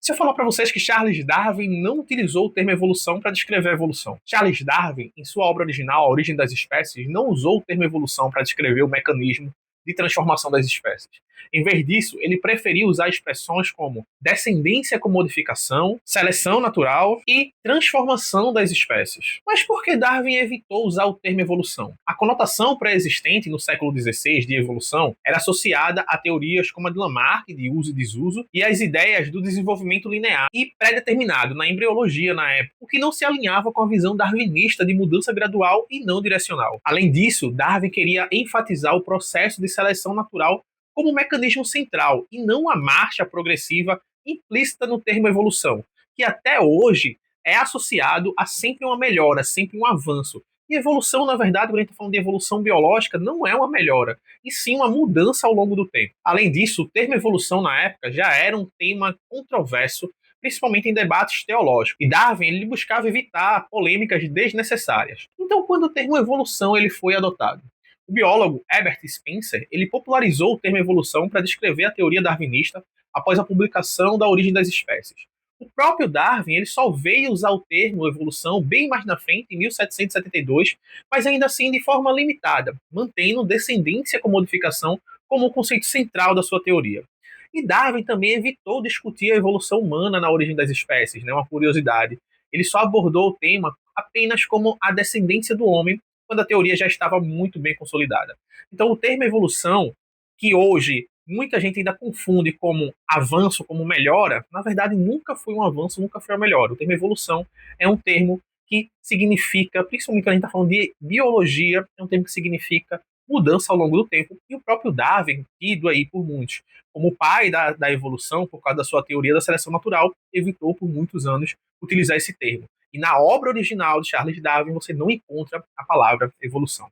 Se eu falar para vocês que Charles Darwin não utilizou o termo evolução para descrever a evolução. Charles Darwin, em sua obra original, A Origem das Espécies, não usou o termo evolução para descrever o mecanismo de transformação das espécies. Em vez disso, ele preferiu usar expressões como descendência com modificação, seleção natural e transformação das espécies. Mas por que Darwin evitou usar o termo evolução? A conotação pré-existente no século XVI de evolução era associada a teorias como a de Lamarck, de uso e desuso, e as ideias do desenvolvimento linear e pré-determinado na embriologia na época, o que não se alinhava com a visão darwinista de mudança gradual e não direcional. Além disso, Darwin queria enfatizar o processo de seleção natural como um mecanismo central e não a marcha progressiva implícita no termo evolução, que até hoje é associado a sempre uma melhora, sempre um avanço. E evolução, na verdade, quando a gente está falando de evolução biológica, não é uma melhora, e sim uma mudança ao longo do tempo. Além disso, o termo evolução na época já era um tema controverso, principalmente em debates teológicos. E Darwin ele buscava evitar polêmicas desnecessárias. Então, quando o termo evolução ele foi adotado? O biólogo Herbert Spencer ele popularizou o termo evolução para descrever a teoria darwinista após a publicação da Origem das Espécies. O próprio Darwin ele só veio usar o termo evolução bem mais na frente, em 1772, mas ainda assim de forma limitada, mantendo descendência com modificação como o conceito central da sua teoria. E Darwin também evitou discutir a evolução humana na origem das espécies, né, uma curiosidade. Ele só abordou o tema apenas como a descendência do homem, quando a teoria já estava muito bem consolidada. Então, o termo evolução, que hoje muita gente ainda confunde como avanço, como melhora, na verdade nunca foi um avanço, nunca foi uma melhora. O termo evolução é um termo que significa, principalmente quando a gente está falando de biologia, é um termo que significa mudança ao longo do tempo, e o próprio Darwin, tido aí por muitos como o pai da evolução, por causa da sua teoria da seleção natural, evitou por muitos anos utilizar esse termo. E na obra original de Charles Darwin você não encontra a palavra evolução.